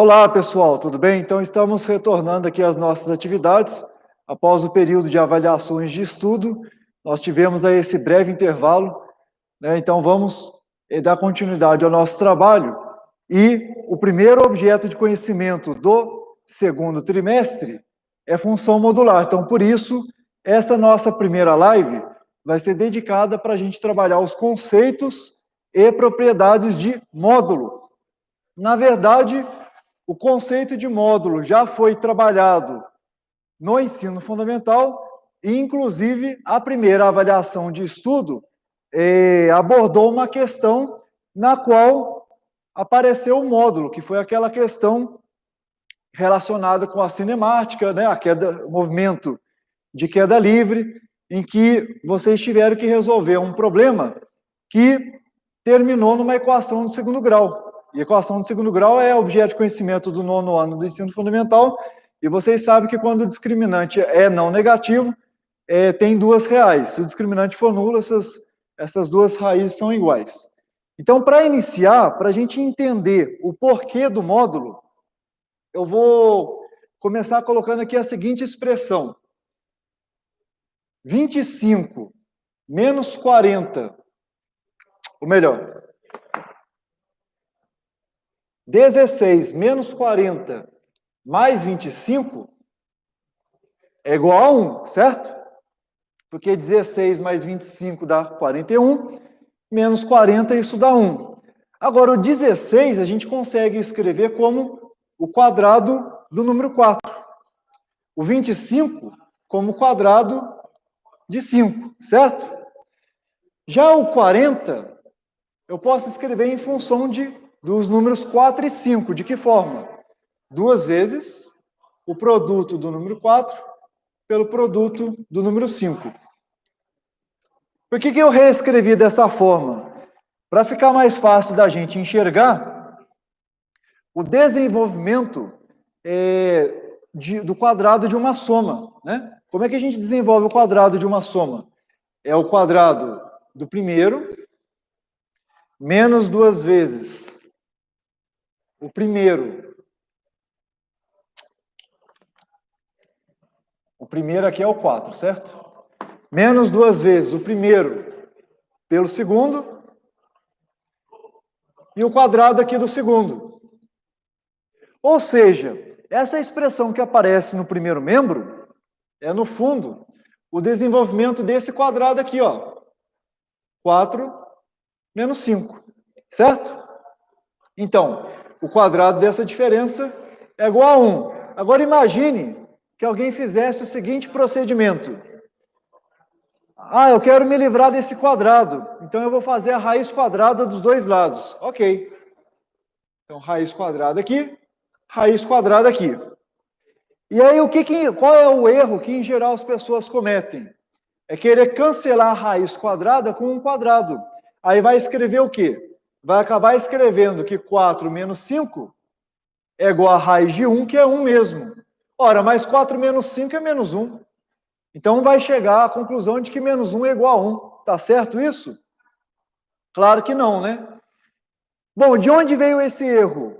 Olá, pessoal, tudo bem? Então, estamos retornando aqui às nossas atividades. Após o período de avaliações de estudo, nós tivemos aí esse breve intervalo, né? Então, vamos dar continuidade ao nosso trabalho. E o primeiro objeto de conhecimento do segundo trimestre é função modular. Então, por isso, essa nossa primeira live vai ser dedicada para a gente trabalhar os conceitos e propriedades de módulo. Na verdade, o conceito de módulo já foi trabalhado no ensino fundamental e, inclusive, a primeira avaliação de estudo abordou uma questão na qual apareceu o módulo, que foi aquela questão relacionada com a cinemática, né, o movimento de queda livre, em que vocês tiveram que resolver um problema que terminou numa equação de segundo grau. E a equação de segundo grau é objeto de conhecimento do 9º ano do ensino fundamental, e vocês sabem que quando o discriminante é não negativo, tem duas reais. Se o discriminante for nulo, essas duas raízes são iguais. Então, para iniciar, para a gente entender o porquê do módulo, eu vou começar colocando aqui a seguinte expressão. 25 menos 40, ou melhor, 16 menos 40 mais 25 é igual a 1, certo? Porque 16 mais 25 dá 41, menos 40, isso dá 1. Agora, o 16 a gente consegue escrever como o quadrado do número 4. O 25 como o quadrado de 5, certo? Já o 40, eu posso escrever em função dos números 4 e 5. De que forma? 2 vezes o produto do número 4 pelo produto do número 5. Por que eu reescrevi dessa forma? Para ficar mais fácil da gente enxergar o desenvolvimento do quadrado de uma soma, né? Como é que a gente desenvolve o quadrado de uma soma? É o quadrado do primeiro menos 2 vezes o primeiro. O primeiro aqui é o 4, certo? Menos 2 vezes o primeiro pelo segundo e o quadrado aqui do segundo. Ou seja, essa expressão que aparece no primeiro membro é, no fundo, o desenvolvimento desse quadrado aqui, ó. 4 menos 5, certo? Então, o quadrado dessa diferença é igual a 1. Agora imagine que alguém fizesse o seguinte procedimento. Ah, eu quero me livrar desse quadrado, então eu vou fazer a raiz quadrada dos dois lados. Ok. Então, raiz quadrada aqui, raiz quadrada aqui. E aí, qual é o erro que, em geral, as pessoas cometem? É querer cancelar a raiz quadrada com um quadrado. Aí vai escrever o quê? Vai acabar escrevendo que 4 menos 5 é igual a raiz de 1, que é 1 mesmo. Ora, mas 4 menos 5 é menos 1. Então, vai chegar à conclusão de que menos 1 é igual a 1. Tá certo isso? Claro que não, né? Bom, de onde veio esse erro?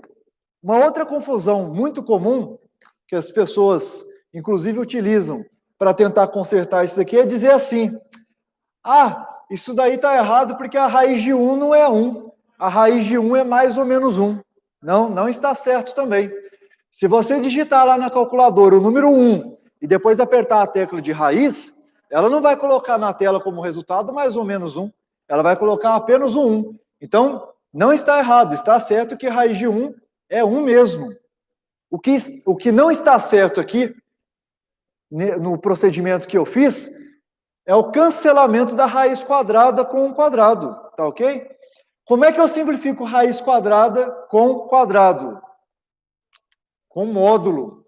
Uma outra confusão muito comum, que as pessoas, inclusive, utilizam para tentar consertar isso aqui, é dizer assim, isso daí está errado porque a raiz de 1 não é 1. A raiz de 1 é mais ou menos 1. Não está certo também. Se você digitar lá na calculadora o número 1 e depois apertar a tecla de raiz, ela não vai colocar na tela como resultado mais ou menos 1. Ela vai colocar apenas o 1. Então, não está errado, está certo que a raiz de 1 é 1 mesmo. O que não está certo aqui, no procedimento que eu fiz, é o cancelamento da raiz quadrada com um quadrado, tá ok? Como é que eu simplifico raiz quadrada com quadrado? Com módulo.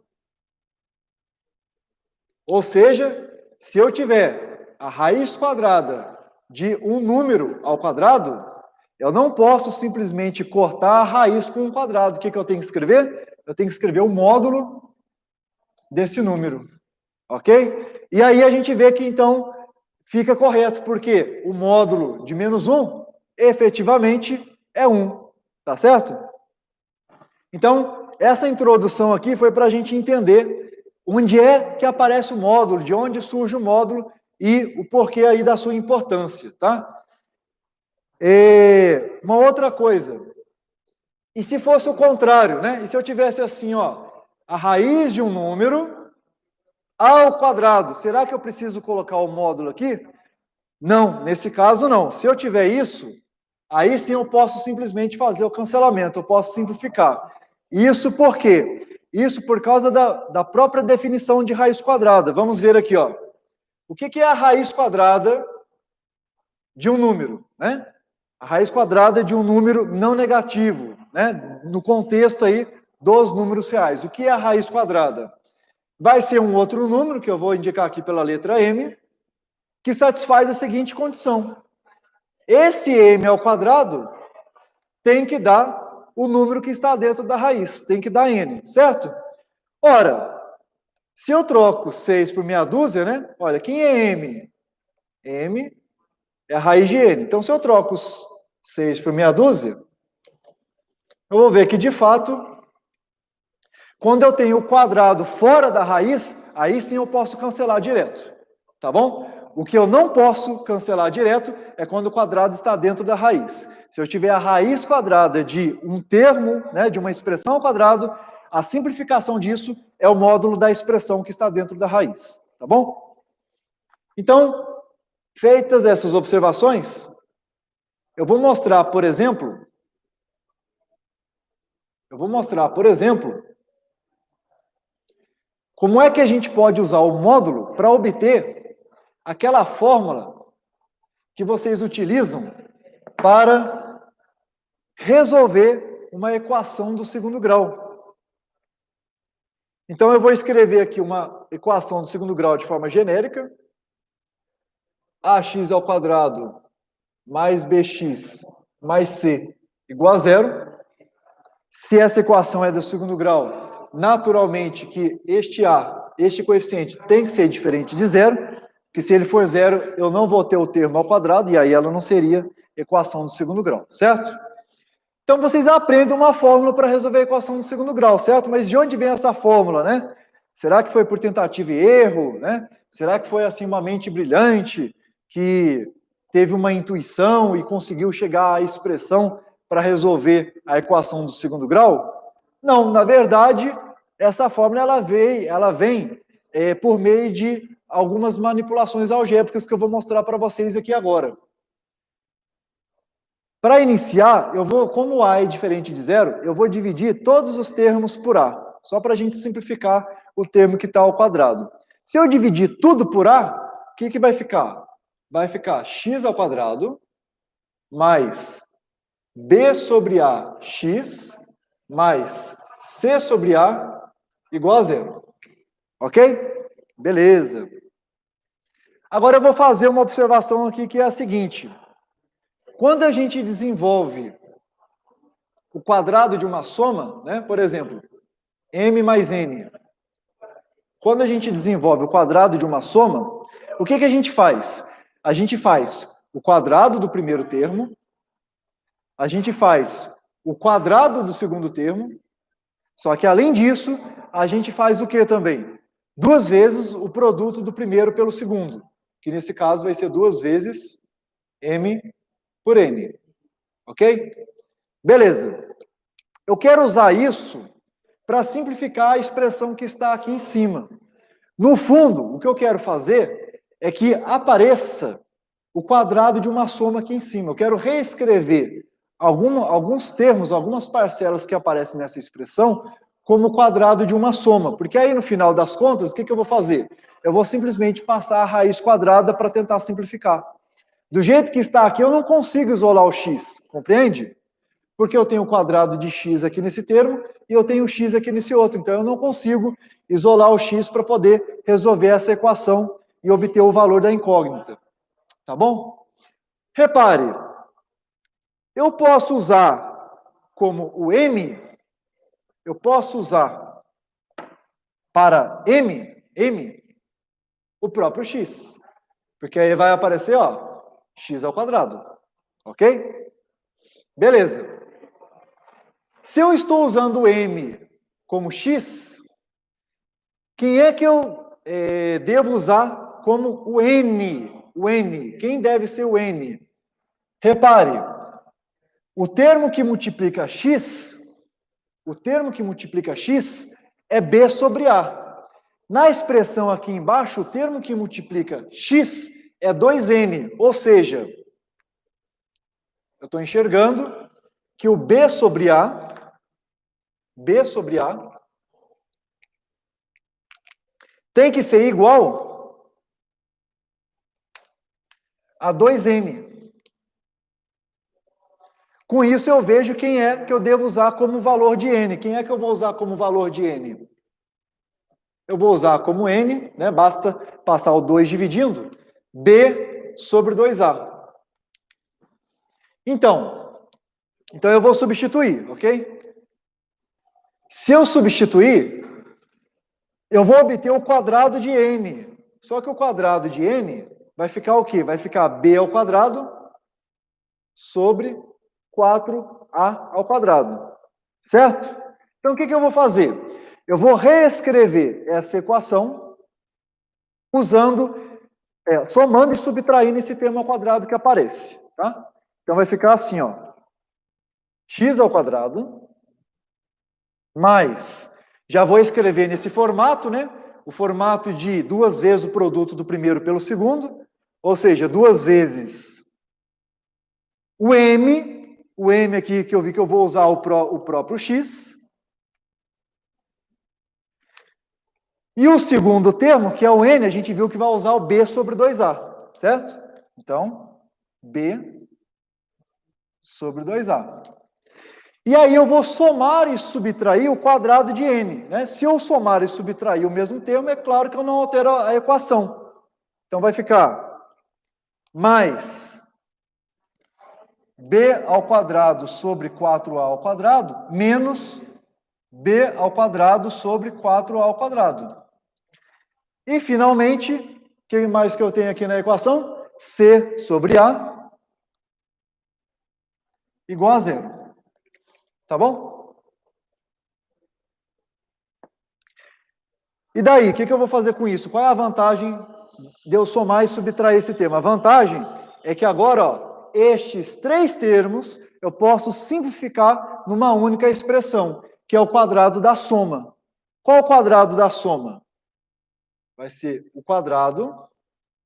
Ou seja, se eu tiver a raiz quadrada de um número ao quadrado, eu não posso simplesmente cortar a raiz com um quadrado. O que eu tenho que escrever? Eu tenho que escrever o módulo desse número, ok? E aí a gente vê que, então, fica correto, porque o módulo de menos 1, efetivamente, é 1, tá certo? Então, essa introdução aqui foi para a gente entender onde é que aparece o módulo, de onde surge o módulo e o porquê aí da sua importância, tá? Uma outra coisa, e se fosse o contrário, né? E se eu tivesse assim, ó, a raiz de um número ao quadrado, será que eu preciso colocar o módulo aqui? Não, nesse caso não. Se eu tiver isso, aí sim eu posso simplesmente fazer o cancelamento, eu posso simplificar. Isso por quê? Isso por causa da própria definição de raiz quadrada. Vamos ver aqui, ó. O que é a raiz quadrada de um número, né? A raiz quadrada de um número não negativo, né? No contexto aí dos números reais. O que é a raiz quadrada? Vai ser um outro número, que eu vou indicar aqui pela letra M, que satisfaz a seguinte condição. Esse m ao quadrado tem que dar o número que está dentro da raiz, tem que dar n, certo? Ora, se eu troco 6 por meia dúzia, né? Olha, quem é m? M é a raiz de n. Então, se eu troco 6 por meia dúzia, eu vou ver que, de fato, quando eu tenho o quadrado fora da raiz, aí sim eu posso cancelar direto, tá bom? O que eu não posso cancelar direto é quando o quadrado está dentro da raiz. Se eu tiver a raiz quadrada de um termo, né, de uma expressão ao quadrado, a simplificação disso é o módulo da expressão que está dentro da raiz, tá bom? Então, feitas essas observações, eu vou mostrar, por exemplo, como é que a gente pode usar o módulo para obter aquela fórmula que vocês utilizam para resolver uma equação do segundo grau. Então, eu vou escrever aqui uma equação do segundo grau de forma genérica. Ax ao quadrado mais bx mais c igual a zero. Se essa equação é do segundo grau, naturalmente que este coeficiente tem que ser diferente de zero, porque se ele for zero, eu não vou ter o termo ao quadrado, e aí ela não seria equação do segundo grau, certo? Então, vocês aprendem uma fórmula para resolver a equação do segundo grau, certo? Mas de onde vem essa fórmula, né? Será que foi por tentativa e erro, né? Será que foi, assim, uma mente brilhante que teve uma intuição e conseguiu chegar à expressão para resolver a equação do segundo grau? Não, na verdade, essa fórmula ela vem por meio de algumas manipulações algébricas que eu vou mostrar para vocês aqui agora. Para iniciar, como A é diferente de zero, eu vou dividir todos os termos por A, só para a gente simplificar o termo que está ao quadrado. Se eu dividir tudo por A, o que vai ficar? Vai ficar x ao quadrado mais b sobre ax mais c sobre a igual a zero. Ok? Beleza. Agora eu vou fazer uma observação aqui que é a seguinte. Quando a gente desenvolve o quadrado de uma soma, né, por exemplo, m mais n. Quando a gente desenvolve o quadrado de uma soma, o que a gente faz? A gente faz o quadrado do primeiro termo, a gente faz o quadrado do segundo termo, só que além disso, a gente faz o que também? 2 vezes o produto do primeiro pelo segundo, que nesse caso vai ser 2 vezes m por n. Ok? Beleza. Eu quero usar isso para simplificar a expressão que está aqui em cima. No fundo, o que eu quero fazer é que apareça o quadrado de uma soma aqui em cima. Eu quero reescrever alguns termos, algumas parcelas que aparecem nessa expressão como o quadrado de uma soma. Porque aí, no final das contas, o que eu vou fazer? Eu vou simplesmente passar a raiz quadrada para tentar simplificar. Do jeito que está aqui, eu não consigo isolar o x, compreende? Porque eu tenho o quadrado de x aqui nesse termo e eu tenho o x aqui nesse outro. Então, eu não consigo isolar o x para poder resolver essa equação e obter o valor da incógnita. Tá bom? Repare, eu posso usar como o m, eu posso usar para m, o próprio x. Porque aí vai aparecer, ó, x ao quadrado. Ok? Beleza. Se eu estou usando m como x, quem é que eu devo usar como o n? O n. Quem deve ser o n? Repare, o termo que multiplica x é b sobre a. Na expressão aqui embaixo, o termo que multiplica x é 2n, ou seja, eu estou enxergando que o b sobre a tem que ser igual a 2n. Com isso eu vejo quem é que eu devo usar como valor de n. Quem é que eu vou usar como valor de n? Eu vou usar como n, né? Basta passar o 2 dividindo, b sobre 2a. Então eu vou substituir, ok? Se eu substituir, eu vou obter o quadrado de n. Só que o quadrado de n vai ficar o quê? Vai ficar b ao quadrado sobre 4a ao quadrado. Certo? Então, o que eu vou fazer? Eu vou reescrever essa equação usando, somando e subtraindo esse termo ao quadrado que aparece. Tá? Então, vai ficar assim, ó. X ao quadrado mais, já vou escrever nesse formato, né? O formato de 2 vezes o produto do primeiro pelo segundo, ou seja, 2 vezes o m aqui que eu vi que eu vou usar o próprio x, e o segundo termo, que é o n, a gente viu que vai usar o b sobre 2a, certo? Então, b sobre 2a. E aí eu vou somar e subtrair o quadrado de n, né? Se eu somar e subtrair o mesmo termo, é claro que eu não altero a equação. Então vai ficar mais b ao quadrado sobre 4a ao quadrado menos b ao quadrado sobre 4a ao quadrado. E finalmente, o que mais que eu tenho aqui na equação? C sobre a igual a 0. Tá bom? E daí, o que eu vou fazer com isso? Qual é a vantagem de eu somar e subtrair esse termo? A vantagem é que agora, ó, estes 3 termos eu posso simplificar numa única expressão, que é o quadrado da soma. Qual é o quadrado da soma? Vai ser o quadrado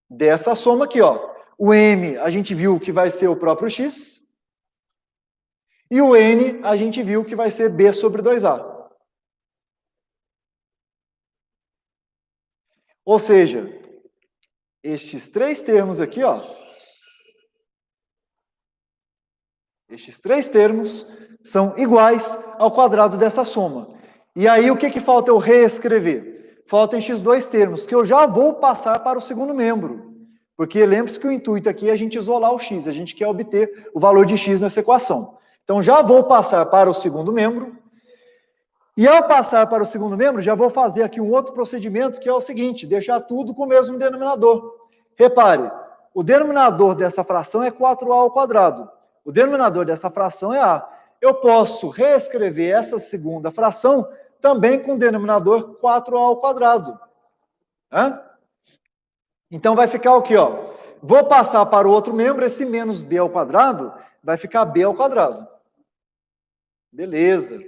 dessa soma aqui, ó. O m a gente viu que vai ser o próprio x, e o n a gente viu que vai ser b sobre 2a. Ou seja, estes 3 termos aqui, ó, estes 3 termos são iguais ao quadrado dessa soma. E aí, o que falta eu reescrever? Faltam estes 2 termos, que eu já vou passar para o segundo membro. Porque lembre-se que o intuito aqui é a gente isolar o x, a gente quer obter o valor de x nessa equação. Então, já vou passar para o segundo membro. E ao passar para o segundo membro, já vou fazer aqui um outro procedimento, que é o seguinte, deixar tudo com o mesmo denominador. Repare, o denominador dessa fração é 4a ao quadrado. O denominador dessa fração é a. Eu posso reescrever essa segunda fração também com o denominador 4a ao quadrado. Então vai ficar o quê? Ó? Vou passar para o outro membro, esse menos b ao quadrado vai ficar b ao quadrado. Beleza.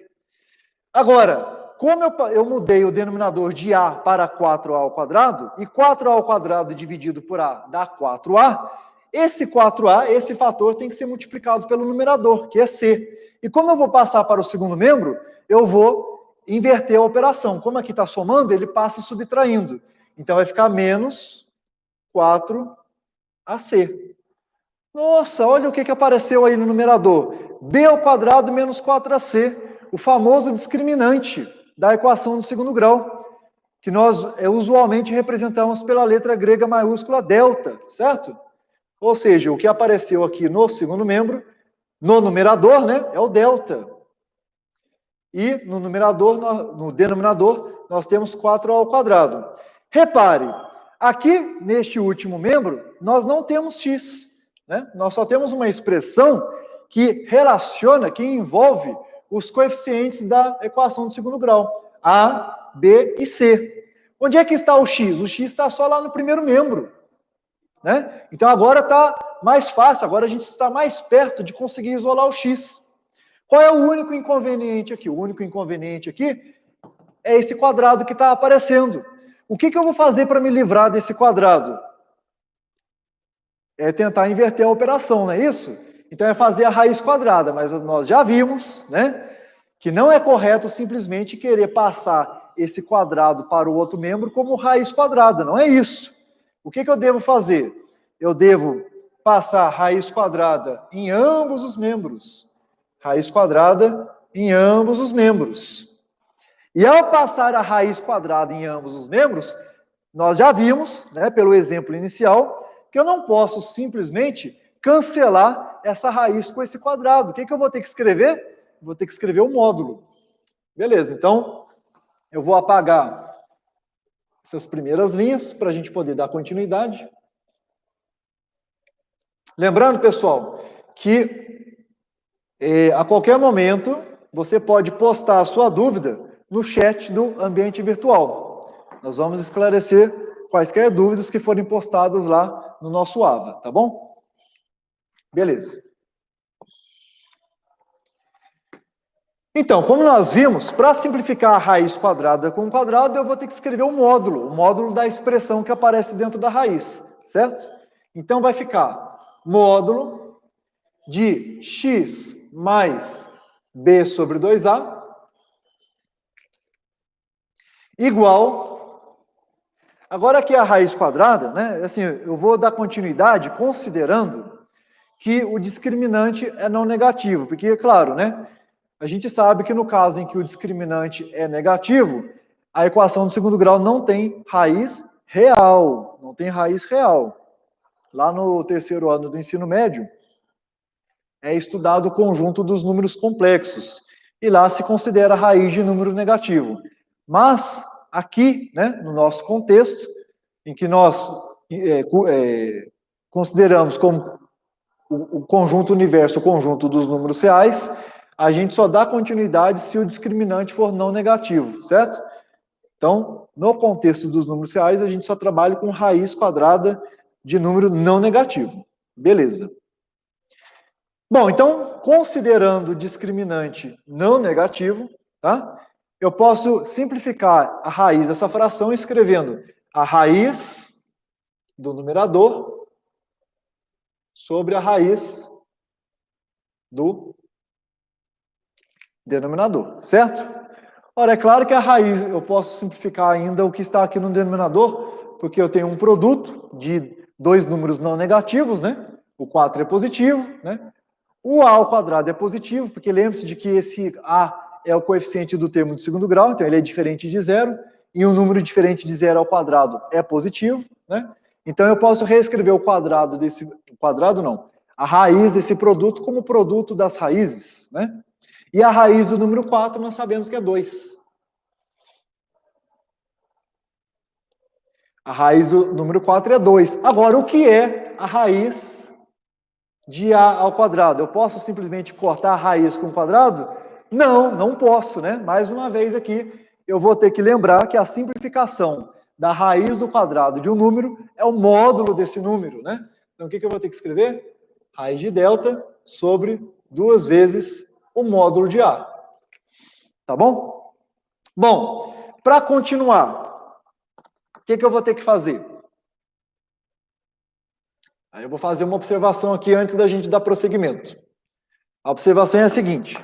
Agora, como eu mudei o denominador de a para 4a ao quadrado, e 4a ao quadrado dividido por a dá 4a, esse 4a, esse fator, tem que ser multiplicado pelo numerador, que é c. E como eu vou passar para o segundo membro, eu vou inverter a operação. Como aqui está somando, ele passa subtraindo. Então vai ficar menos 4ac. Nossa, olha o que apareceu aí no numerador. b ao quadrado menos 4ac. O famoso discriminante da equação do segundo grau, que nós usualmente representamos pela letra grega maiúscula delta, certo? Ou seja, o que apareceu aqui no segundo membro, no numerador, né, é o delta. E no denominador, nós temos 4a ao quadrado. Repare, aqui neste último membro, nós não temos x, né? Nós só temos uma expressão que relaciona, que envolve os coeficientes da equação do segundo grau. A, B e C. Onde é que está o X? O X está só lá no primeiro membro, né? Então agora está mais fácil, agora a gente está mais perto de conseguir isolar o X. Qual é o único inconveniente aqui? O único inconveniente aqui é esse quadrado que está aparecendo. O que eu vou fazer para me livrar desse quadrado? É tentar inverter a operação, não é isso? Então é fazer a raiz quadrada, mas nós já vimos, né, que não é correto simplesmente querer passar esse quadrado para o outro membro como raiz quadrada, não é isso. O que eu devo fazer? Eu devo passar raiz quadrada em ambos os membros. Raiz quadrada em ambos os membros. E ao passar a raiz quadrada em ambos os membros, nós já vimos, né, pelo exemplo inicial, que eu não posso simplesmente cancelar essa raiz com esse quadrado. O que eu vou ter que escrever? Vou ter que escrever o módulo. Beleza, então eu vou apagar essas primeiras linhas para a gente poder dar continuidade. Lembrando, pessoal, que a qualquer momento você pode postar a sua dúvida no chat do ambiente virtual. Nós vamos esclarecer quaisquer dúvidas que forem postadas lá no nosso AVA, tá bom? Beleza. Então, como nós vimos, para simplificar a raiz quadrada com quadrado, eu vou ter que escrever o módulo da expressão que aparece dentro da raiz, certo? Então vai ficar módulo de x mais b sobre 2a igual... Agora aqui a raiz quadrada, né? Assim, eu vou dar continuidade considerando que o discriminante é não negativo, porque, claro, né? A gente sabe que no caso em que o discriminante é negativo, a equação do segundo grau não tem raiz real, não tem raiz real. Lá no terceiro ano do ensino médio, é estudado o conjunto dos números complexos, e lá se considera a raiz de número negativo. Mas, aqui, né, no nosso contexto, em que nós consideramos como o conjunto universo, o conjunto dos números reais, a gente só dá continuidade se o discriminante for não negativo, certo? Então, no contexto dos números reais, a gente só trabalha com raiz quadrada de número não negativo. Beleza. Bom, então, considerando o discriminante não negativo, tá? Eu posso simplificar a raiz dessa fração escrevendo a raiz do numerador sobre a raiz do denominador, certo? Ora, é claro que a raiz, eu posso simplificar ainda o que está aqui no denominador, porque eu tenho um produto de dois números não negativos, né? O 4 é positivo, né? O a ao quadrado é positivo, porque lembre-se de que esse a é o coeficiente do termo de segundo grau, então ele é diferente de zero, e um número diferente de zero ao quadrado é positivo, né? Então eu posso reescrever o quadrado desse... quadrado não, a raiz desse produto como produto das raízes, né? E a raiz do número 4 nós sabemos que é 2. A raiz do número 4 é 2. Agora, o que é a raiz de a ao quadrado? Eu posso simplesmente cortar a raiz com o quadrado? Não, não posso, né? Mais uma vez aqui, eu vou ter que lembrar que a simplificação da raiz do quadrado de um número é o módulo desse número, né? Então, o que eu vou ter que escrever? Raiz de delta sobre 2 vezes o módulo de a. Tá bom? Bom, para continuar, o que eu vou ter que fazer? Aí eu vou fazer uma observação aqui antes da gente dar prosseguimento. A observação é a seguinte.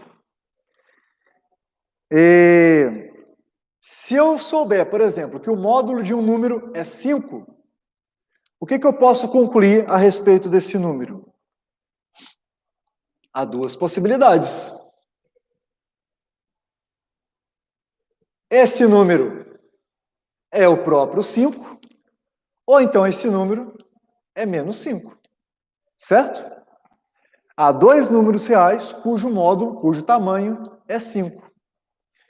Se eu souber, por exemplo, que o módulo de um número é 5, o que eu posso concluir a respeito desse número? Há duas possibilidades. Esse número é o próprio 5, ou então esse número é menos 5, certo? Há dois números reais cujo módulo, cujo tamanho é 5.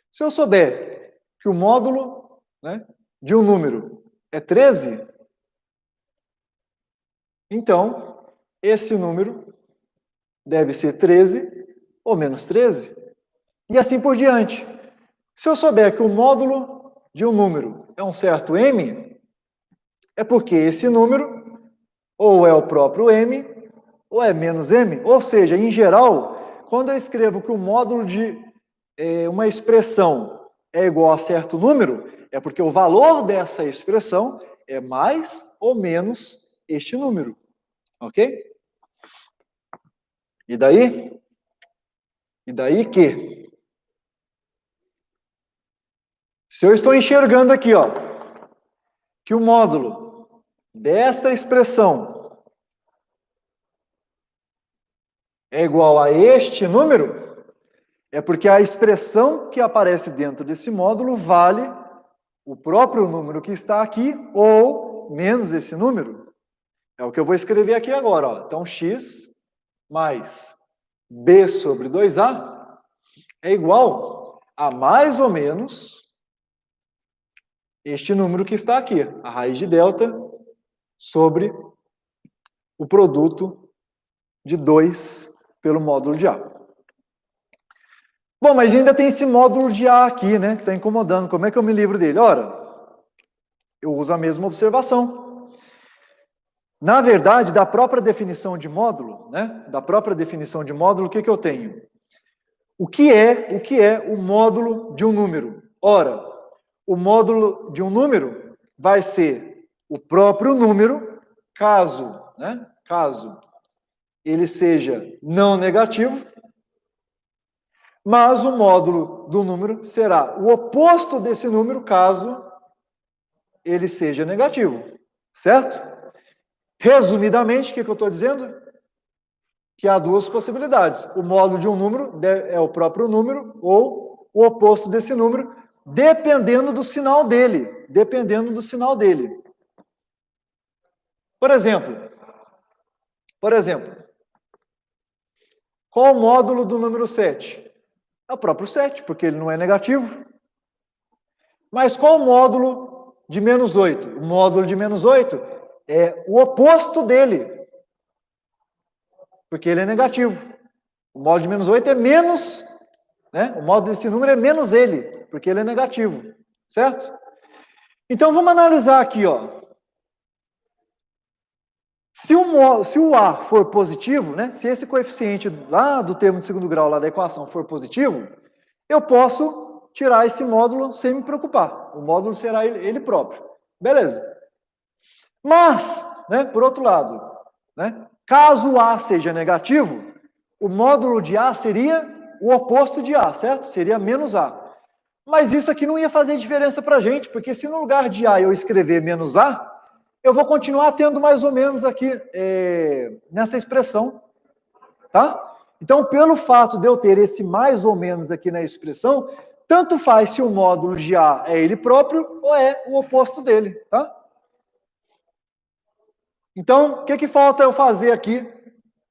Se eu souber que o módulo, né, de um número é 13, então esse número deve ser 13 ou menos 13. E assim por diante. Se eu souber que o módulo de um número é um certo m, é porque esse número ou é o próprio m, ou é menos m. Ou seja, em geral, quando eu escrevo que o módulo de uma expressão é igual a certo número, é porque o valor dessa expressão é mais ou menos este número. Ok? E daí? E daí que? Se eu estou enxergando aqui, ó, que o módulo desta expressão é igual a este número, é porque a expressão que aparece dentro desse módulo vale o próprio número que está aqui ou menos esse número. É o que eu vou escrever aqui agora, ó. Então, x mais b sobre 2a é igual a mais ou menos este número que está aqui, a raiz de delta sobre o produto de 2 pelo módulo de A. Bom, mas ainda tem esse módulo de A aqui, né, que está incomodando. Como é que eu me livro dele? Ora, eu uso a mesma observação. Na verdade, da própria definição de módulo, né, da própria definição de módulo, o que eu tenho? O que é o módulo de um número? Ora, o módulo de um número vai ser o próprio número, caso ele seja não negativo, mas o módulo do número será o oposto desse número, caso ele seja negativo, certo? Resumidamente, o que eu estou dizendo? Que há duas possibilidades. O módulo de um número é o próprio número ou o oposto desse número, dependendo do sinal dele. Por exemplo, qual o módulo do número 7? É o próprio 7, porque ele não é negativo. Mas qual o módulo de menos 8? O módulo de menos 8 é o oposto dele, porque ele é negativo. O módulo de menos 8 é menos, né? O módulo desse número é menos ele, porque ele é negativo, certo? Então, vamos analisar aqui, ó. Se o A for positivo, né? Se esse coeficiente lá do termo de segundo grau, lá da equação, for positivo, eu posso tirar esse módulo sem me preocupar. O módulo será ele próprio. Beleza. Mas, né, por outro lado, né, caso A seja negativo, o módulo de A seria o oposto de A, certo? Seria menos A. Mas isso aqui não ia fazer diferença para a gente, porque se no lugar de A eu escrever menos A, eu vou continuar tendo mais ou menos aqui nessa expressão, tá? Então, pelo fato de eu ter esse mais ou menos aqui na expressão, tanto faz se o módulo de A é ele próprio ou é o oposto dele, tá? Então, o que falta eu fazer aqui?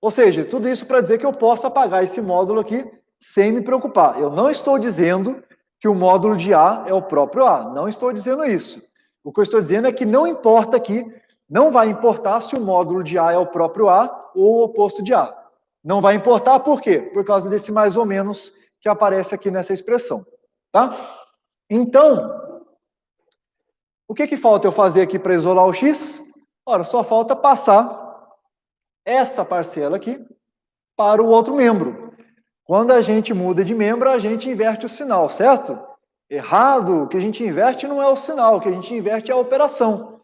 Ou seja, tudo isso para dizer que eu posso apagar esse módulo aqui sem me preocupar. Eu não estou dizendo que o módulo de A é o próprio A. Não estou dizendo isso. O que eu estou dizendo é que não importa aqui, não vai importar se o módulo de A é o próprio A ou o oposto de A. Não vai importar por quê? Por causa desse mais ou menos que aparece aqui nessa expressão. Tá? Então, o que falta eu fazer aqui para isolar o x? Ora, só falta passar essa parcela aqui para o outro membro. Quando a gente muda de membro, a gente inverte o sinal, certo? Errado, o que a gente inverte não é o sinal, o que a gente inverte é a operação.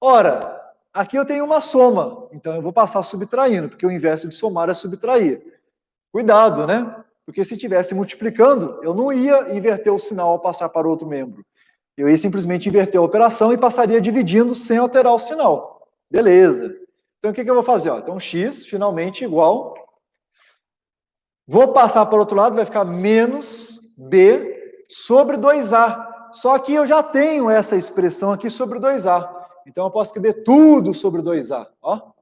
Ora, aqui eu tenho uma soma, então eu vou passar subtraindo, porque o inverso de somar é subtrair. Cuidado, né? Porque se estivesse multiplicando, eu não ia inverter o sinal ao passar para outro membro. Eu ia simplesmente inverter a operação e passaria dividindo sem alterar o sinal. Beleza. Então, o que eu vou fazer? Ó, então, x finalmente igual. Vou passar para o outro lado, vai ficar menos b sobre 2a. Só que eu já tenho essa expressão aqui sobre 2a. Então, eu posso escrever tudo sobre 2a. Ó.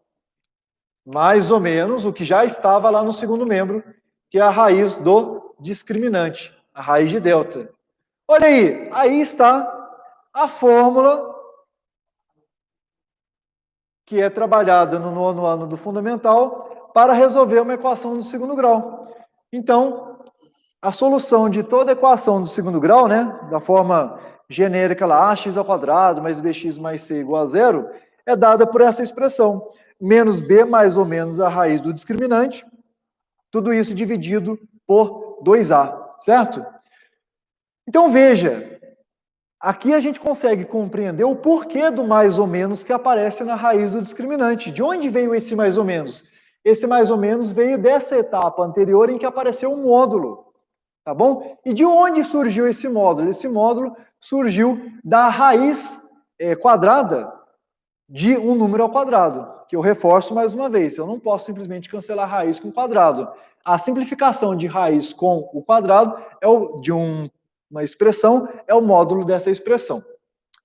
Mais ou menos o que já estava lá no segundo membro, que é a raiz do discriminante, a raiz de delta. Olha aí está a fórmula que é trabalhada no 9º ano do fundamental para resolver uma equação do segundo grau. Então, A solução de toda equação do segundo grau, né, da forma genérica lá, ax ao quadrado mais bx mais c igual a zero, é dada por essa expressão. Menos b mais ou menos a raiz do discriminante, tudo isso dividido por 2a, certo? Então veja, aqui a gente consegue compreender o porquê do mais ou menos que aparece na raiz do discriminante. De onde veio esse mais ou menos? Esse mais ou menos veio dessa etapa anterior em que apareceu um módulo, tá bom? E de onde surgiu esse módulo? Esse módulo surgiu da raiz quadrada de um número ao quadrado, que eu reforço mais uma vez. Eu não posso simplesmente cancelar raiz com quadrado. A simplificação de raiz com o quadrado é uma expressão, é o módulo dessa expressão.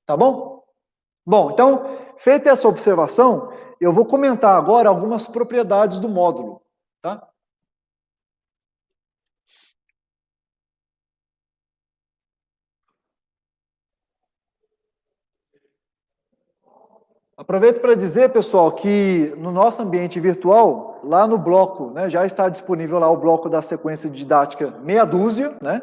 Tá bom? Bom, então, feita essa observação, eu vou comentar agora algumas propriedades do módulo, tá? Aproveito para dizer, pessoal, que no nosso ambiente virtual, lá no bloco, né, já está disponível lá o bloco da sequência didática meia dúzia, né,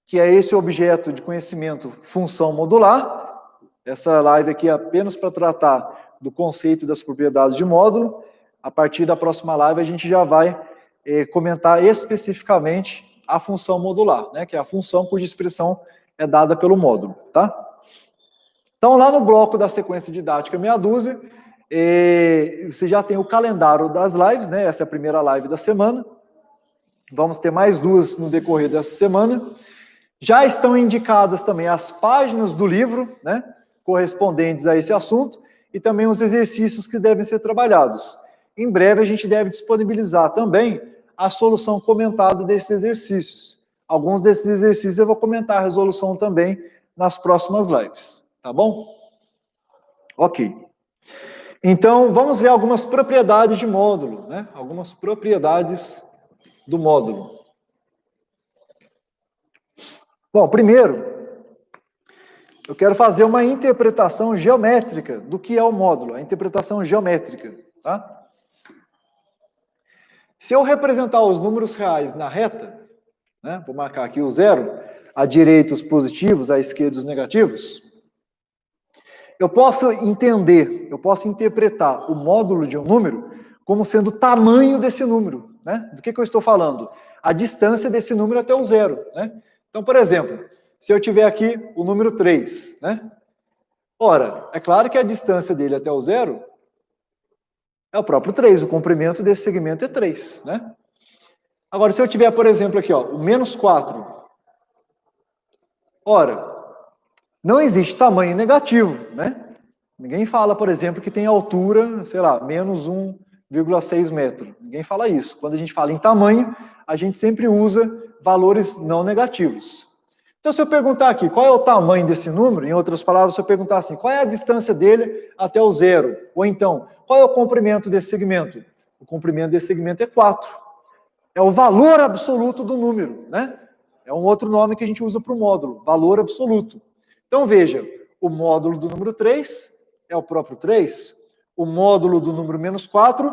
que é esse objeto de conhecimento função modular. Essa live aqui é apenas para tratar do conceito das propriedades de módulo. A partir da próxima live a gente já vai comentar especificamente a função modular, né, que é a função cuja expressão é dada pelo módulo, tá? Então, lá no bloco da sequência didática meia dúzia, você já tem o calendário das lives, né? Essa é a primeira live da semana. Vamos ter mais duas no decorrer dessa semana. Já estão indicadas também as páginas do livro, né? Correspondentes a esse assunto, e também os exercícios que devem ser trabalhados. Em breve, a gente deve disponibilizar também a solução comentada desses exercícios. Alguns desses exercícios eu vou comentar a resolução também nas próximas lives. Tá bom? Ok. Então, vamos ver algumas propriedades de módulo, né? Algumas propriedades do módulo. Bom, primeiro, eu quero fazer uma interpretação geométrica do que é o módulo, a interpretação geométrica, tá? Se eu representar os números reais na reta, né? Vou marcar aqui o zero, à direita os positivos, à esquerda os negativos. Eu posso entender, eu posso interpretar o módulo de um número como sendo o tamanho desse número, né? Do que eu estou falando? A distância desse número até o zero, né? Então, por exemplo, se eu tiver aqui o número 3, né? Ora, é claro que a distância dele até o zero é o próprio 3, o comprimento desse segmento é 3, né? Agora, se eu tiver, por exemplo, aqui, ó, o menos 4, ora, não existe tamanho negativo, né? Ninguém fala, por exemplo, que tem altura, sei lá, menos 1,6 metro. Ninguém fala isso. Quando a gente fala em tamanho, a gente sempre usa valores não negativos. Então, se eu perguntar aqui, qual é o tamanho desse número? Em outras palavras, se eu perguntar assim, qual é a distância dele até o zero? Ou então, qual é o comprimento desse segmento? O comprimento desse segmento é 4. É o valor absoluto do número, né? É um outro nome que a gente usa para o módulo, valor absoluto. Então, veja, o módulo do número 3 é o próprio 3. O módulo do número menos 4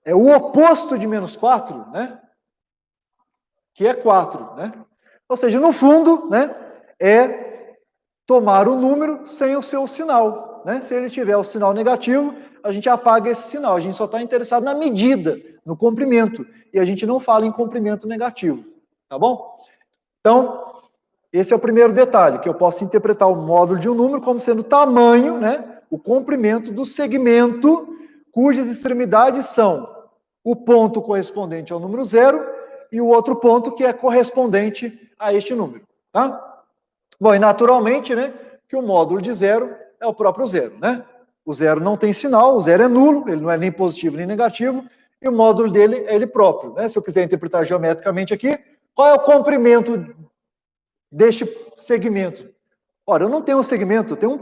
é o oposto de menos 4, né? Que é 4, né? Ou seja, no fundo, né, é tomar o número sem o seu sinal, né? Se ele tiver o sinal negativo, a gente apaga esse sinal. A gente só está interessado na medida, no comprimento. E a gente não fala em comprimento negativo, tá bom? Então, esse é o primeiro detalhe, que eu posso interpretar o módulo de um número como sendo o tamanho, né, o comprimento do segmento cujas extremidades são o ponto correspondente ao número 0 e o outro ponto que é correspondente a este número, tá? Bom, e naturalmente, né, que o módulo de 0 é o próprio 0, né? O 0 não tem sinal, o 0 é nulo, ele não é nem positivo nem negativo, e o módulo dele é ele próprio, né? Se eu quiser interpretar geometricamente aqui, qual é o comprimento deste segmento? Ora, eu não tenho um segmento, eu tenho um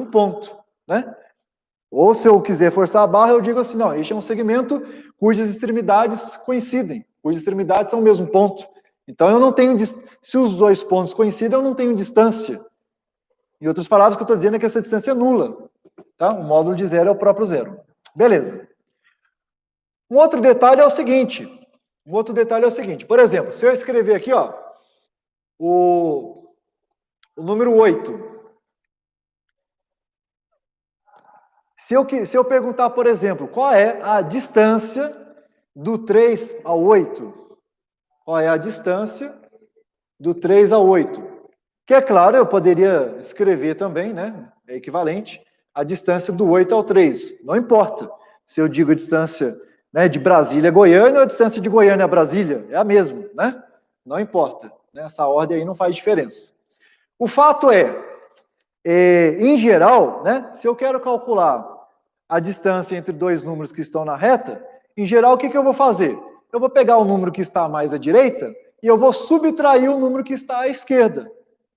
ponto, né? Ou se eu quiser forçar a barra, eu digo assim, não, este é um segmento cujas extremidades coincidem, cujas extremidades são o mesmo ponto. Então eu não tenho, se os dois pontos coincidem, eu não tenho distância. Em outras palavras, o que eu estou dizendo é que essa distância é nula, tá? O módulo de 0 é o próprio 0. Beleza. Um outro detalhe é o seguinte, Um outro detalhe é o seguinte, por exemplo, se eu escrever aqui, ó, o número 8. Se eu perguntar, por exemplo, qual é a distância do 3 ao 8? Qual é a distância do 3 ao 8? Que é claro, eu poderia escrever também, né? É equivalente, a distância do 8 ao 3. Não importa se eu digo a distância, né, de Brasília a Goiânia ou a distância de Goiânia a Brasília. É a mesma, né? Não importa. Né? Essa ordem aí não faz diferença. O fato em geral, né, se eu quero calcular a distância entre dois números que estão na reta, em geral, o que eu vou fazer? Eu vou pegar o número que está mais à direita e eu vou subtrair o número que está à esquerda.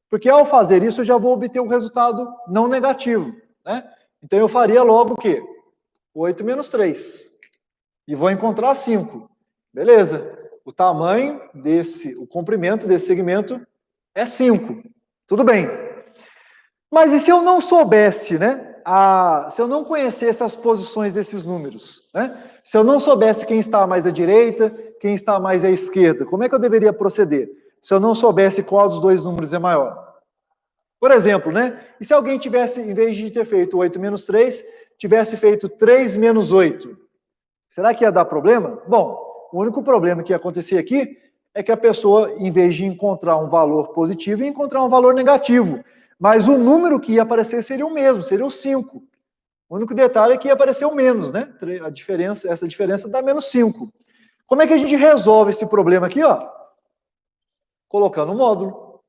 Porque ao fazer isso, eu já vou obter um resultado não negativo. Né? Então, eu faria logo o quê? 8 menos 3. E vou encontrar 5. Beleza. O tamanho o comprimento desse segmento é 5. Tudo bem. Mas e se eu não soubesse, né? Se eu não conhecesse as posições desses números, né? Se eu não soubesse quem está mais à direita, quem está mais à esquerda, como é que eu deveria proceder? Se eu não soubesse qual dos dois números é maior? Por exemplo, né? E se alguém tivesse, em vez de ter feito 8 menos 3, tivesse feito 3 menos 8? Será que ia dar problema? Bom, o único problema que ia acontecer aqui é que a pessoa, em vez de encontrar um valor positivo, ia encontrar um valor negativo. Mas o número que ia aparecer seria o mesmo, seria o 5. O único detalhe é que ia aparecer o menos, né? Essa diferença dá menos 5. Como é que a gente resolve esse problema aqui, ó? Colocando um módulo.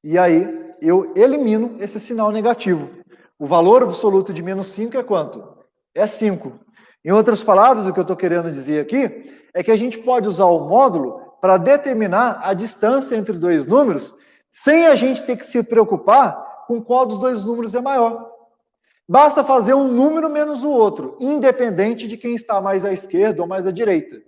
E aí, eu elimino esse sinal negativo. O valor absoluto de menos 5 é quanto? É 5. Em outras palavras, o que eu estou querendo dizer aqui é que a gente pode usar o módulo para determinar a distância entre dois números sem a gente ter que se preocupar com qual dos dois números é maior. Basta fazer um número menos o outro, independente de quem está mais à esquerda ou mais à direita,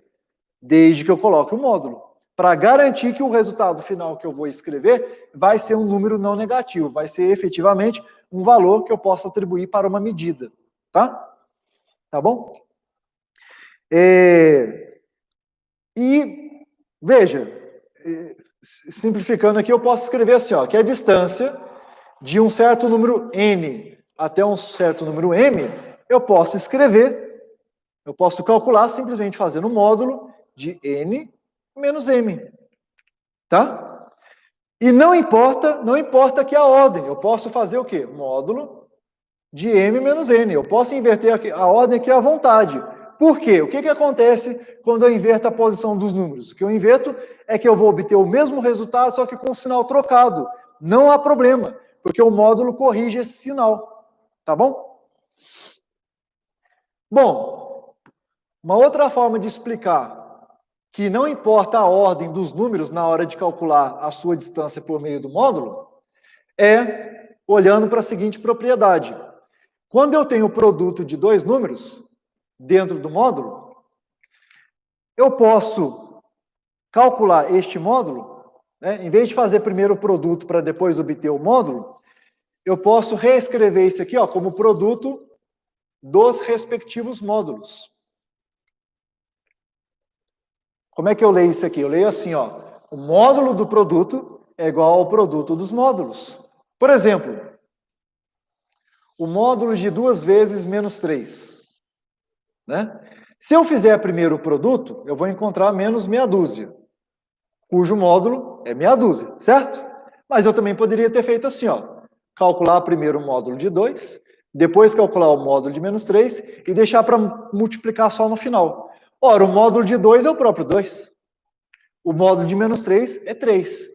desde que eu coloque o módulo, para garantir que o resultado final que eu vou escrever vai ser um número não negativo, vai ser efetivamente um valor que eu possa atribuir para uma medida, tá? Tá bom? E, veja, simplificando aqui, eu posso escrever assim, ó, que a distância de um certo número n até um certo número m, eu posso calcular simplesmente fazendo o módulo de n menos m, tá? E não importa aqui a ordem, eu posso fazer o quê? Módulo de m menos n, eu posso inverter a ordem aqui à vontade. Por quê? O que acontece quando eu inverto a posição dos números? O que eu inverto é que eu vou obter o mesmo resultado, só que com o sinal trocado. Não há problema, porque o módulo corrige esse sinal. Tá bom? Bom, uma outra forma de explicar que não importa a ordem dos números na hora de calcular a sua distância por meio do módulo é olhando para a seguinte propriedade. Quando eu tenho o produto de dois números dentro do módulo, eu posso calcular este módulo, né, em vez de fazer primeiro o produto para depois obter o módulo, eu posso reescrever isso aqui, ó, como produto dos respectivos módulos. Como é que eu leio isso aqui? Eu leio assim, ó, o módulo do produto é igual ao produto dos módulos. Por exemplo, o módulo de 2 vezes menos 3. Né? Se eu fizer primeiro o produto, eu vou encontrar menos meia dúzia, cujo módulo é meia dúzia, certo? Mas eu também poderia ter feito assim, ó, calcular primeiro o módulo de 2, depois calcular o módulo de menos 3 e deixar para multiplicar só no final. Ora, o módulo de 2 é o próprio 2. O módulo de menos 3 é 3.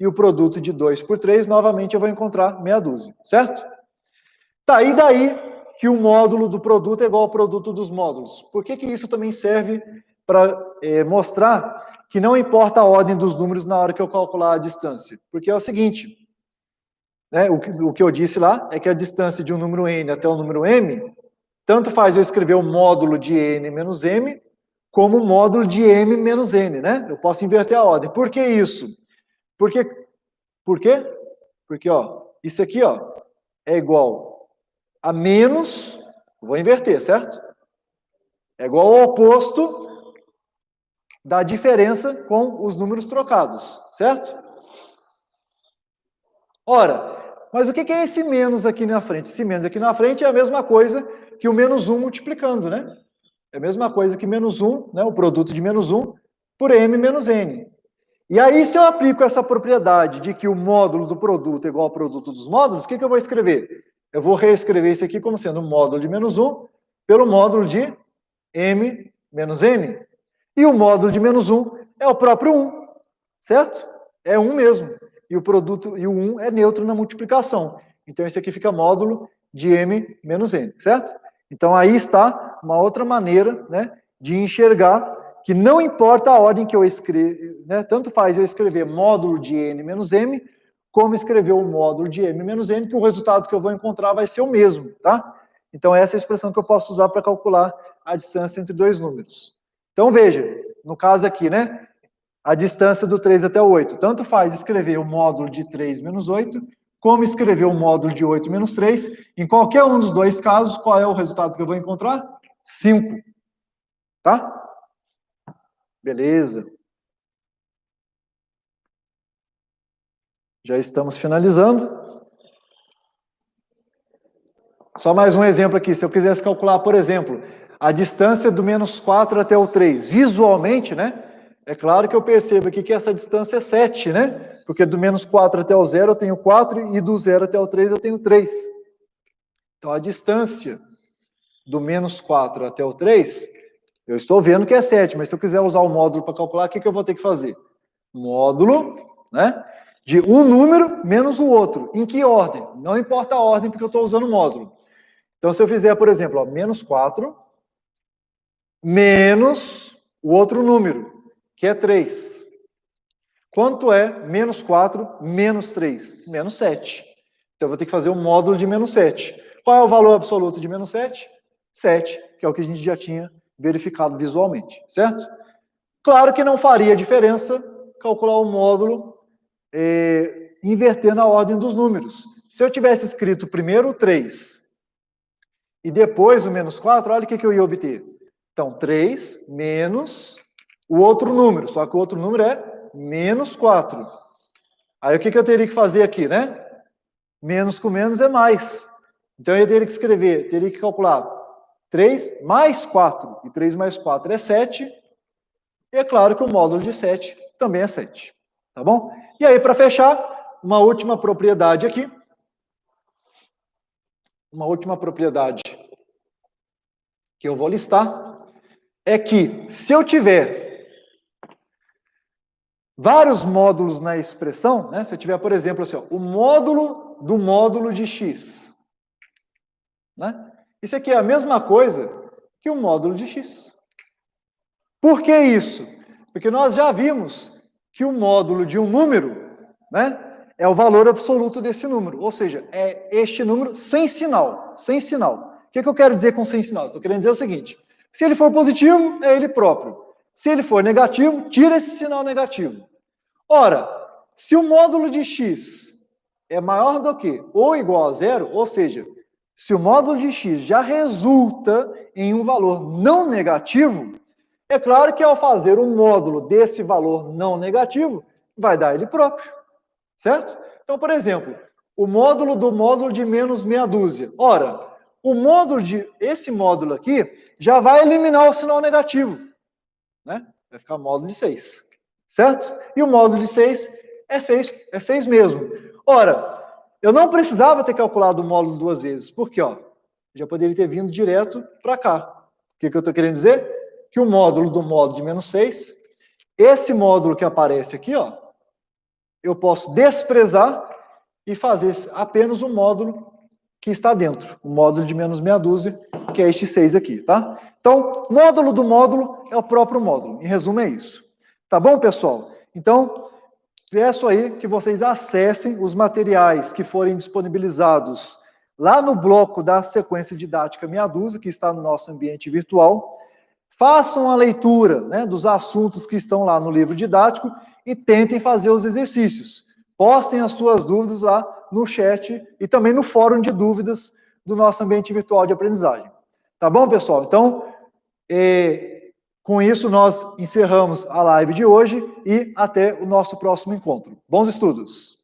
E o produto de 2 por 3, novamente, eu vou encontrar meia dúzia, certo? Tá, e daí que o módulo do produto é igual ao produto dos módulos? Por que isso também serve para mostrar que não importa a ordem dos números na hora que eu calcular a distância? Porque é o seguinte, né, o que eu disse lá é que a distância de um número n até o número m, tanto faz eu escrever o módulo de n menos m, como o módulo de m menos n, né? Eu posso inverter a ordem. Por que isso? Por quê? Porque, ó, isso aqui, ó, é igual a menos, vou inverter, certo? É igual ao oposto da diferença com os números trocados, certo? Ora, mas o que é esse menos aqui na frente? Esse menos aqui na frente é a mesma coisa que o menos 1 multiplicando, né? É a mesma coisa que menos 1, né? O produto de menos 1 por m menos n. E aí, se eu aplico essa propriedade de que o módulo do produto é igual ao produto dos módulos, o que eu vou escrever? Eu vou reescrever isso aqui como sendo o módulo de menos 1 pelo módulo de m menos n. E o módulo de menos 1 é o próprio 1, certo? É 1 mesmo. E o produto, e o 1 é neutro na multiplicação. Então, esse aqui fica módulo de m menos n, certo? Então, aí está uma outra maneira, né, de enxergar que não importa a ordem que eu escrevo, né, tanto faz eu escrever módulo de n menos m, como escrever o módulo de m menos n, que o resultado que eu vou encontrar vai ser o mesmo, tá? Então, essa é a expressão que eu posso usar para calcular a distância entre dois números. Então, veja, no caso aqui, né, a distância do 3 até o 8. Tanto faz escrever o módulo de 3 menos 8, como escrever o módulo de 8 menos 3. Em qualquer um dos dois casos, qual é o resultado que eu vou encontrar? 5. Tá? Beleza. Já estamos finalizando. Só mais um exemplo aqui. Se eu quisesse calcular, por exemplo, a distância do menos 4 até o 3, visualmente, né? É claro que eu percebo aqui que essa distância é 7, né? Porque do menos 4 até o 0 eu tenho 4 e do 0 até o 3 eu tenho 3. Então, a distância do menos 4 até o 3, eu estou vendo que é 7, mas se eu quiser usar o módulo para calcular, o que eu vou ter que fazer? Módulo, né, de um número menos o outro. Em que ordem? Não importa a ordem, porque eu estou usando o módulo. Então, se eu fizer, por exemplo, ó, menos 4, menos o outro número, que é 3. Quanto é menos 4 menos 3? Menos 7. Então, eu vou ter que fazer o módulo de menos 7. Qual é o valor absoluto de menos 7? 7, que é o que a gente já tinha verificado visualmente, certo? Claro que não faria diferença calcular o módulo invertendo a ordem dos números. Se eu tivesse escrito primeiro o 3 e depois o menos 4, olha o que eu ia obter. Então, 3 menos o outro número, só que o outro número é menos 4. Aí o que eu teria que fazer aqui, né? Menos com menos é mais. Então eu teria que escrever, teria que calcular 3 mais 4. E 3 mais 4 é 7. E é claro que o módulo de 7 também é 7. Tá bom? E aí, para fechar, uma última propriedade aqui. Uma última propriedade que eu vou listar é que se eu tiver vários módulos na expressão, né? Se eu tiver, por exemplo, assim, ó, o módulo do módulo de x, né? Isso aqui é a mesma coisa que o módulo de x. Por que isso? Porque nós já vimos que o módulo de um número, né, é o valor absoluto desse número, ou seja, é este número sem sinal, sem sinal. O que eu quero dizer com sem sinal? Estou querendo dizer o seguinte, se ele for positivo, é ele próprio. Se ele for negativo, tira esse sinal negativo. Ora, se o módulo de x é maior do que ou igual a zero, ou seja, se o módulo de x já resulta em um valor não negativo, é claro que ao fazer um módulo desse valor não negativo, vai dar ele próprio, certo? Então, por exemplo, o módulo do módulo de menos meia dúzia. Ora, esse módulo aqui já vai eliminar o sinal negativo, né? Vai ficar módulo de 6, certo? E o módulo de 6 é 6 mesmo. Ora, eu não precisava ter calculado o módulo duas vezes, porque, ó, já poderia ter vindo direto para cá. O que eu estou querendo dizer? Que o módulo do módulo de menos 6, esse módulo que aparece aqui, ó, eu posso desprezar e fazer apenas o módulo que está dentro, o módulo de menos meia dúzia, que é este 6 aqui, tá? Então, módulo do módulo é o próprio módulo. Em resumo, é isso. Tá bom, pessoal? Então, peço aí que vocês acessem os materiais que forem disponibilizados lá no bloco da sequência didática meia dúzia, que está no nosso ambiente virtual. Façam a leitura, né, dos assuntos que estão lá no livro didático e tentem fazer os exercícios. Postem as suas dúvidas lá no chat e também no fórum de dúvidas do nosso ambiente virtual de aprendizagem. Tá bom, pessoal? Então, Com isso, nós encerramos a live de hoje e até o nosso próximo encontro. Bons estudos!